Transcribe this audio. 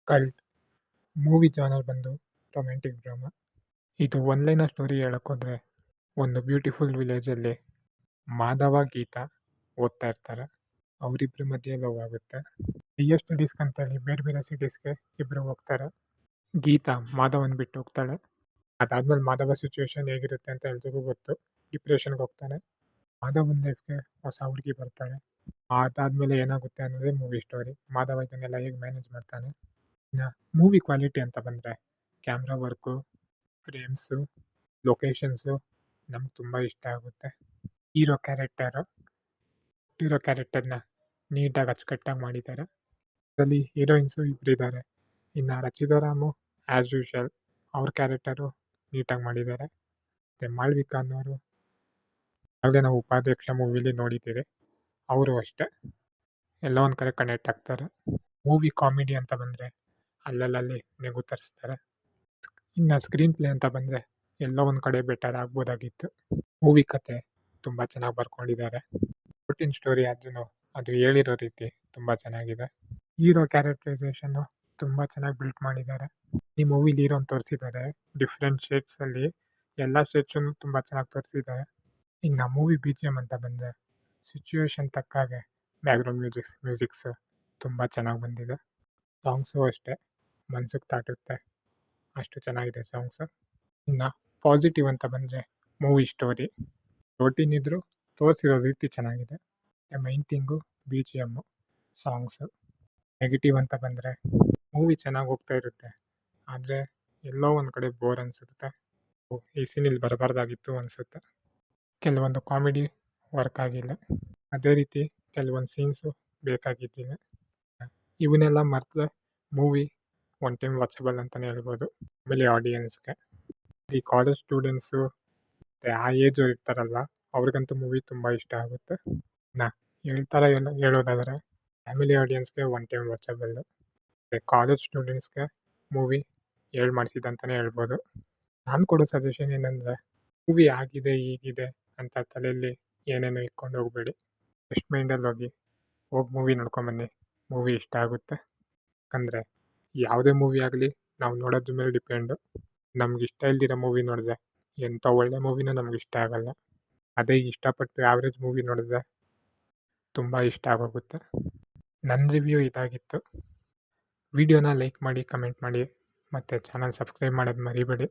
Cult movie genre ಬಂದು romantic drama. ಇದು one liner story ಹೇಳೋಕ್ಕೋದ್ರೆ, ಒಂದು ಬ್ಯೂಟಿಫುಲ್ ವಿಲೇಜಲ್ಲಿ ಮಾಧವ, ಗೀತಾ ಓದ್ತಾ ಇರ್ತಾರೆ. ಅವರಿಬ್ಬರ ಮಧ್ಯೆ ಲವ್ ಆಗುತ್ತೆ. ಹೈಯರ್ ಸ್ಟಡೀಸ್ಗೆ ಅಂತೇಳಿ ಬೇರೆ ಬೇರೆ ಸಿಟೀಸ್ಗೆ ಇಬ್ಬರು ಹೋಗ್ತಾರೆ. ಗೀತಾ ಮಾಧವನ್ ಬಿಟ್ಟು ಹೋಗ್ತಾಳೆ. ಅದಾದ್ಮೇಲೆ ಮಾಧವ ಸಿಚುವೇಶನ್ ಹೇಗಿರುತ್ತೆ ಅಂತ ಎಲ್ರಿಗೂ ಗೊತ್ತು. ಡಿಪ್ರೆಷನ್ಗೆ ಹೋಗ್ತಾನೆ. ಮಾಧವನ್ ಲೈಫ್ಗೆ ಹೊಸ ಹುಡುಗಿ ಬರ್ತಾಳೆ. ಅದಾದ್ಮೇಲೆ ಏನಾಗುತ್ತೆ ಅನ್ನೋದೇ ಮೂವಿ ಸ್ಟೋರಿ. ಮಾಧವ ಇದನ್ನೆಲ್ಲ ಹೇಗೆ ಮ್ಯಾನೇಜ್ ಮಾಡ್ತಾನೆ. ಇನ್ನು ಮೂವಿ ಕ್ವಾಲಿಟಿ ಅಂತ ಬಂದರೆ, ಕ್ಯಾಮ್ರಾ ವರ್ಕು, ಫ್ರೇಮ್ಸು, ಲೊಕೇಶನ್ಸು ನಮ್ಗೆ ತುಂಬ ಇಷ್ಟ ಆಗುತ್ತೆ. ಹೀರೋ ಕ್ಯಾರೆಕ್ಟರ್ನ ನೀಟಾಗಿ ಅಚ್ಚುಕಟ್ಟಾಗಿ ಮಾಡಿದ್ದಾರೆ. ಅದರಲ್ಲಿ ಹೀರೋಯಿನ್ಸು ಇಬ್ಬರಿದ್ದಾರೆ. ಇನ್ನು ರಚಿತಾರಾಮು ಆ್ಯಸ್ ಯೂಶುವಲ್ ಅವ್ರ ಕ್ಯಾರೆಕ್ಟರು ನೀಟಾಗಿ ಮಾಡಿದ್ದಾರೆ. ಮತ್ತು ಮಾಳ್ವಿಕಾ ಅನ್ನೋರು ಆಗಲೇ ನಾವು ಉಪಾಧ್ಯಕ್ಷ ಮೂವಿಲಿ ನೋಡಿದ್ದೀರಿ. ಅವರು ಅಷ್ಟೇ ಎಲ್ಲೋ ಒಂದು ಕಡೆ ಕನೆಕ್ಟ್ ಆಗ್ತಾರೆ. ಮೂವಿ ಕಾಮಿಡಿ ಅಂತ ಬಂದರೆ ಅಲ್ಲಲ್ಲಿ ನಗು ತರಿಸ್ತಾರೆ. ಇನ್ನು ಸ್ಕ್ರೀನ್ ಪ್ಲೇ ಅಂತ ಬಂದರೆ ಎಲ್ಲೋ ಒಂದು ಕಡೆ ಬೆಟರ್ ಆಗ್ಬೋದಾಗಿತ್ತು. ಮೂವಿ ಕತೆ ತುಂಬ ಚೆನ್ನಾಗಿ ಬರ್ಕೊಂಡಿದ್ದಾರೆ. ಶೂಟಿಂಗ್ ಸ್ಟೋರಿ ಆದ್ರೂ ಅದು ಹೇಳಿರೋ ರೀತಿ ತುಂಬ ಚೆನ್ನಾಗಿದೆ. ಹೀರೋ ಕ್ಯಾರೆಕ್ಟರೈಸೇಷನ್ನು ತುಂಬ ಚೆನ್ನಾಗಿ ಬಿಲ್ಟ್ ಮಾಡಿದ್ದಾರೆ. ಈ ಮೂವಿಲಿ ಹೀರೋನ ತೋರಿಸಿದ್ದಾರೆ ಡಿಫ್ರೆಂಟ್ ಶೇಡ್ಸಲ್ಲಿ. ಎಲ್ಲ ಶೇಡ್ಸನ್ನು ತುಂಬ ಚೆನ್ನಾಗಿ ತೋರಿಸಿದ್ದಾರೆ. ಇನ್ನು ಮೂವಿ BGM ಅಂತ ಬಂದರೆ ಸಿಚುವೇಶನ್ ತಕ್ಕಾಗೆ ಬ್ಯಾಕ್ಗ್ರೌಂಡ್ ಮ್ಯೂಸಿಕ್ಸು ತುಂಬ ಚೆನ್ನಾಗಿ ಬಂದಿದೆ. ಸಾಂಗ್ಸು ಅಷ್ಟೇ ಮನ್ಸಿಗೆ ತಾಟುತ್ತೆ, ಅಷ್ಟು ಚೆನ್ನಾಗಿದೆ ಸಾಂಗ್ಸು. ಇನ್ನು ಪಾಸಿಟಿವ್ ಅಂತ ಬಂದರೆ ಮೂವಿ ಸ್ಟೋರಿ ರೋಟೀನ್ ಇದ್ದರೂ ತೋರಿಸಿರೋ ರೀತಿ ಚೆನ್ನಾಗಿದೆ. Main thing BGM, songs. Negative ಅಂತ ಬಂದರೆ ಮೂವಿ ಚೆನ್ನಾಗಿ ಹೋಗ್ತಾ ಇರುತ್ತೆ, ಆದರೆ ಎಲ್ಲೋ ಒಂದು ಕಡೆ ಬೋರ್ ಅನಿಸುತ್ತೆ. ಈ ಸೀನಿಲ್ಲಿ ಬರಬಾರ್ದಾಗಿತ್ತು ಅನಿಸುತ್ತೆ. ಕೆಲವೊಂದು ಕಾಮಿಡಿ ವರ್ಕ್ ಆಗಿಲ್ಲ. ಅದೇ ರೀತಿ ಕೆಲವೊಂದು ಸೀನ್ಸು ಬೇಕಾಗಿದ್ದಿಲ್ಲ. ಇವನ್ನೆಲ್ಲ ಮರೆತರೆ ಮೂವಿ ಒನ್ ಟೈಮ್ ವಾಚಬಲ್ ಅಂತಲೇ ಹೇಳ್ಬೋದು ಫ್ಯಾಮಿಲಿ ಆಡಿಯನ್ಸ್ಗೆ. ಈ ಕಾಲೇಜ್ ಸ್ಟೂಡೆಂಟ್ಸು ಮತ್ತು ಆ ಏಜ್ ಇರ್ತಾರಲ್ವ, ಅವ್ರಿಗಂತೂ ಮೂವಿ ತುಂಬ ಇಷ್ಟ ಆಗುತ್ತೆ. ಹೇಳೋದಾದರೆ ಫ್ಯಾಮಿಲಿ ಆಡಿಯನ್ಸ್ಗೆ ಒನ್ ಟೈಮ್ ವಾಚಬಲ್ಲು. ಮತ್ತು ಕಾಲೇಜ್ ಸ್ಟೂಡೆಂಟ್ಸ್ಗೆ ಮೂವಿ ಹೇಳ್ ಮಾಡಿಸಿದಂತಲೇ ಹೇಳ್ಬೋದು. ನಾನು ಕೊಡೋ ಸಜೆಷನ್ ಏನಂದರೆ, ಮೂವಿ ಆಗಿದೆ ಹೀಗಿದೆ ಅಂತ ತಲೆಯಲ್ಲಿ ಏನೇನೋ ಇಟ್ಕೊಂಡು ಹೋಗಬೇಡಿ. ಫ್ರೆಶ್ ಮೈಂಡಲ್ಲಿ ಹೋಗಿ ಮೂವಿ ನೋಡ್ಕೊಂಬನ್ನಿ. ಮೂವಿ ಇಷ್ಟ ಆಗುತ್ತೆ. ಯಾಕಂದರೆ ಯಾವುದೇ ಮೂವಿ ಆಗಲಿ ನಾವು ನೋಡೋದ್ರ ಮೇಲೆ ಡಿಪೆಂಡು. ನಮ್ಗೆ ಇಷ್ಟ ಇಲ್ದಿರೋ ಮೂವಿ ನೋಡಿದ್ರೆ ಎಂಥ ಒಳ್ಳೆ ಮೂವಿನೂ ನಮ್ಗೆ ಇಷ್ಟ ಆಗಲ್ಲ. ಅದೇ ಇಷ್ಟಪಟ್ಟು ಆವ್ರೇಜ್ ಮೂವಿ ನೋಡಿದ್ರೆ ತುಂಬ ಇಷ್ಟ ಆಗೋಗುತ್ತೆ. ನನ್ನ ರಿವ್ಯೂ ಇದಾಗಿತ್ತು. ವಿಡಿಯೋನ ಲೈಕ್ ಮಾಡಿ, ಕಮೆಂಟ್ ಮಾಡಿ, ಮತ್ತು ಚಾನಲ್ ಸಬ್ಸ್ಕ್ರೈಬ್ ಮಾಡೋದು ಮರಿಬೇಡಿ.